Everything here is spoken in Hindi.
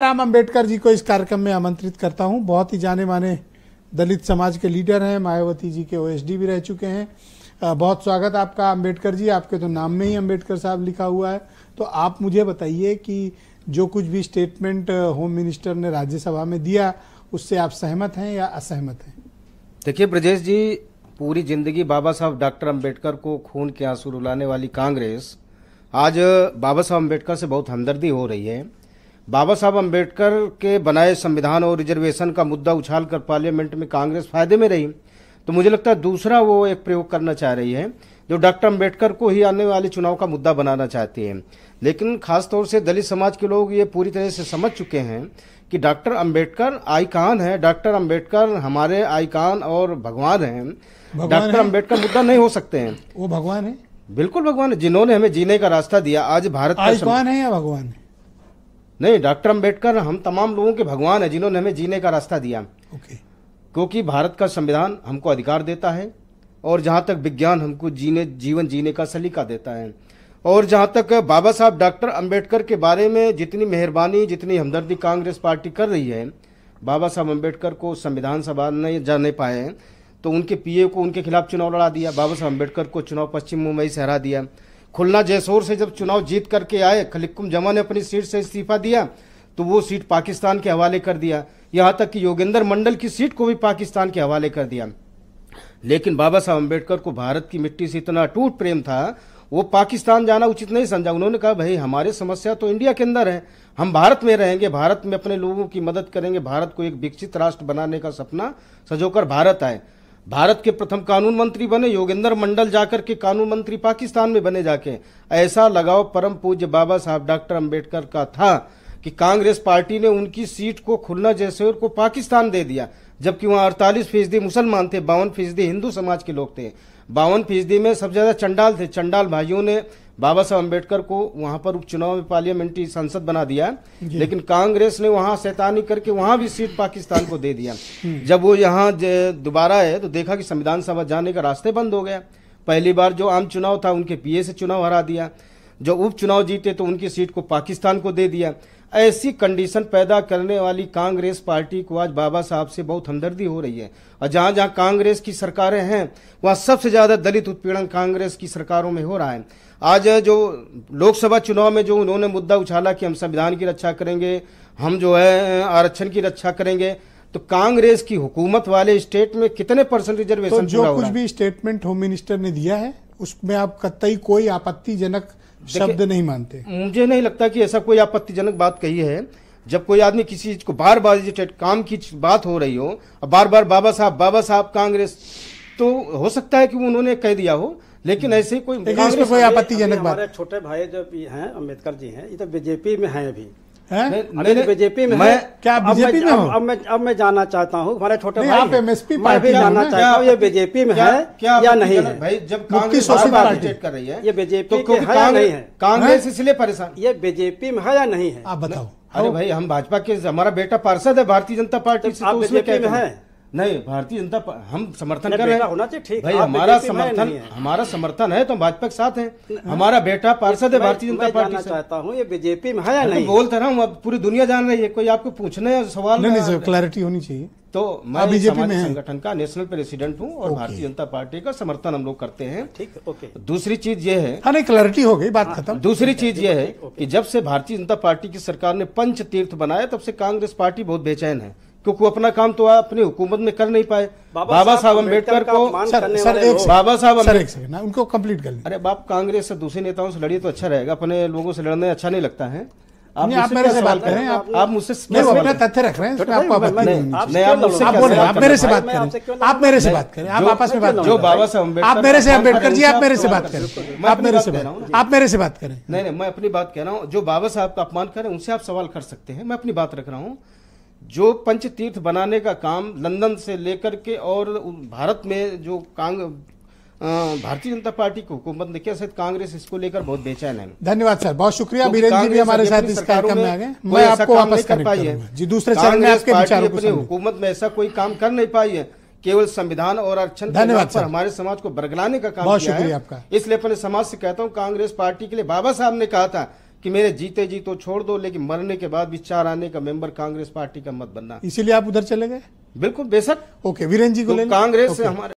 राम अंबेडकर जी को इस कार्यक्रम में आमंत्रित करता हूं। बहुत ही जाने माने दलित समाज के लीडर हैं, मायावती जी के ओएसडी भी रह चुके हैं। बहुत स्वागत आपका अंबेडकर जी। आपके तो नाम में ही अंबेडकर साहब लिखा हुआ है। तो आप मुझे बताइए कि जो कुछ भी स्टेटमेंट होम मिनिस्टर ने राज्यसभा में दिया उससे आप सहमत हैं या असहमत हैं? देखिए ब्रजेश जी, पूरी जिंदगी बाबा साहब डॉक्टर अंबेडकर को खून के आंसू रुलाने वाली कांग्रेस आज बाबा साहब अंबेडकर से बहुत हमदर्दी हो रही है। बाबा साहब अंबेडकर के बनाए संविधान और रिजर्वेशन का मुद्दा उछालकर पार्लियामेंट में कांग्रेस फायदे में रही। तो मुझे लगता है दूसरा वो एक प्रयोग करना चाह रही है जो डॉक्टर अंबेडकर को ही आने वाले चुनाव का मुद्दा बनाना चाहती है। लेकिन खासतौर से दलित समाज के लोग ये पूरी तरह से समझ चुके हैं कि डॉक्टर अंबेडकर आइकान है, डॉक्टर अंबेडकर हमारे आइकान और भगवान हैं। डॉक्टर अंबेडकर मुद्दा नहीं हो सकते हैं। वो भगवान है, बिल्कुल भगवान है, जिन्होंने हमें जीने का रास्ता दिया। आज भारत आइकान है या भगवान है? नहीं, डॉक्टर अंबेडकर हम तमाम लोगों के भगवान है जिन्होंने हमें जीने का रास्ता दिया। क्योंकि भारत का संविधान हमको अधिकार देता है और जहां तक विज्ञान हमको जीवन जीने का सलीका देता है। और जहां तक बाबा साहब डॉक्टर अंबेडकर के बारे में जितनी मेहरबानी, जितनी हमदर्दी कांग्रेस पार्टी कर रही है, बाबा साहब अंबेडकर को संविधान सभा नहीं जाने पाए तो उनके पीए को उनके खिलाफ चुनाव लड़ा दिया। बाबा साहब अंबेडकर को चुनाव पश्चिम मुंबई से हरा दिया। खुलना जैसोर से जब चुनाव जीत करके आए, खलीकुम जमा ने अपनी सीट से इस्तीफा दिया तो वो सीट पाकिस्तान के हवाले कर दिया। यहां तक कि योगेंद्र मंडल की सीट को भी पाकिस्तान के हवाले कर दिया। लेकिन बाबा साहब अंबेडकर को भारत की मिट्टी से इतना अटूट प्रेम था, वो पाकिस्तान जाना उचित नहीं समझा। उन्होंने कहा भाई हमारी समस्या तो इंडिया के अंदर है, हम भारत में रहेंगे, भारत में अपने लोगों की मदद करेंगे, भारत को एक विकसित राष्ट्र बनाने का सपना सजोकर भारत आए। भारत के प्रथम कानून मंत्री बने योगेंद्र मंडल, जाकर के कानून मंत्री पाकिस्तान में बने जाके। ऐसा लगाव परम पूज्य बाबा साहब डॉक्टर अंबेडकर का था कि कांग्रेस पार्टी ने उनकी सीट को खुलना जैसोर को पाकिस्तान दे दिया, जबकि वहां 48% मुसलमान थे, 52% हिंदू समाज के लोग थे। 52% में सबसे ज्यादा चंडाल थे। चंडाल भाइयों ने बाबा साहब अंबेडकर को वहां पर उपचुनाव में पार्लियामेंट्री संसद बना दिया। लेकिन कांग्रेस ने वहां शैतानी करके वहां भी सीट पाकिस्तान को दे दिया। जब वो यहाँ दोबारा आए तो देखा कि संविधान सभा जाने का रास्ते बंद हो गया। पहली बार जो आम चुनाव था उनके पीए से चुनाव हरा दिया, जो उपचुनाव जीते तो उनकी सीट को पाकिस्तान को दे दिया। ऐसी कंडीशन पैदा करने वाली कांग्रेस पार्टी को आज बाबा साहब से बहुत हमदर्दी हो रही है। और जहां जहां कांग्रेस की सरकारें हैं वहां सबसे ज्यादा दलित उत्पीड़न कांग्रेस की सरकारों में हो रहा है। आज जो लोकसभा चुनाव में जो उन्होंने मुद्दा उछाला कि हम संविधान की रक्षा करेंगे, हम जो है आरक्षण की रक्षा करेंगे, तो कांग्रेस की हुकूमत वाले स्टेट में कितने % रिजर्वेशन? तो जो कुछ भी स्टेटमेंट होम मिनिस्टर ने दिया है उसमें आप कतई कोई आपत्तिजनक शब्द नहीं मानते? मुझे नहीं लगता कि ऐसा कोई आपत्तिजनक बात कही है। जब कोई आदमी किसी चीज को बार बार काम की बात हो रही हो और बार बार बाबा साहब कांग्रेस, तो हो सकता है कि उन्होंने कह दिया हो, लेकिन ऐसे कोई आपत्तिजनक बात। हमारे छोटे भाई जो हैं अम्बेडकर जी हैं, ये तो बीजेपी में हैं अभी। बीजेपी में मैं क्या बीजेपी में हूं? अब मैं जानना चाहता हूं, हमारे छोटे भाई आप एमएसपी मैं भी जानना चाहता हूं ये बीजेपी में है या नहीं है? भाई जब कांग्रेस पार्टिसिपेट कर रही है ये बीजेपी के है या नहीं है? कांग्रेस इसलिए परेशान, ये बीजेपी में है या नहीं है? आप बताओ। अरे भाई हम भाजपा के, हमारा बेटा पार्षद है भारतीय जनता पार्टी से, तो उसमें क्या है? नहीं, भारतीय जनता हम समर्थन कर रहे हैं होना चाहिए, ठीक भाई, हमारा समर्थन है तो भाजपा के साथ है। हमारा बेटा पार्षद है भारतीय जनता पार्टी से। चाहता हूँ ये बीजेपी में है या नहीं? बोलता रहा हूँ, अब पूरी दुनिया जान रही है, कोई आपको पूछने सवाल नहीं, क्लैरिटी होनी चाहिए। तो मैं बीजेपी संगठन का नेशनल प्रेसिडेंट हूँ और भारतीय जनता पार्टी का समर्थन हम लोग करते हैं। ठीक, ओके। दूसरी चीज ये है, नहीं क्लैरिटी हो गई, बात खत्म। दूसरी चीज ये है कि जब से भारतीय जनता पार्टी की सरकार ने पंच तीर्थ बनाया तब से कांग्रेस पार्टी बहुत बेचैन है, क्योंकि वो अपना काम तो अपनी हुकूमत में कर नहीं पाए। बाबा साहब अम्बेडकर को बाबा साहब उनको कंप्लीट कर लें। अरे बाप, कांग्रेस से दूसरे नेताओं से लड़िए तो अच्छा रहेगा, अपने लोगों से लड़ने अच्छा नहीं लगता है। आप मेरे से बात करें, आप मुझसे तथ्य रख रहे हैं, आपको आपत्ति नहीं। आप मेरे से बात करें, आप मेरे से बात करें, आप आपस में बात, जो बाबा साहब आप मेरे से अम्बेडकर जी, आप मेरे से बात करें, आप मेरे से बात करें। नहीं, मैं अपनी बात कह रहा हूँ। जो बाबा साहब का अपमान करें उनसे आप सवाल कर सकते हैं, मैं अपनी बात रख रहा हूँ। जो पंच तीर्थ बनाने का काम लंदन से लेकर के और भारत में जो भारतीय जनता पार्टी की हुकूमत ने किया, शायद कांग्रेस इसको लेकर बहुत बेचैन है। धन्यवाद सर, बहुत शुक्रिया। बीरेंद्र जी भी हमारे साथ इस कार्यक्रम में आ गए। मैं आपको वापस कर पाई है जी, दूसरे चरण में आपके विचारों को। हुकूमत में ऐसा कोई काम कर नहीं पाई है, केवल संविधान और आरक्षण पर हमारे समाज को बरगलाने का काम किया है। आपका इसलिए अपने समाज से कहता हूँ, कांग्रेस पार्टी के लिए बाबा साहब ने कहा था कि मेरे जीते जी तो छोड़ दो, लेकिन मरने के बाद भी 4 आने का मेंबर कांग्रेस पार्टी का मत बनना। इसीलिए आप उधर चले गए? बिल्कुल, बेशक। ओके, वीरेंद्र जी को ले लें। कांग्रेस से हमारे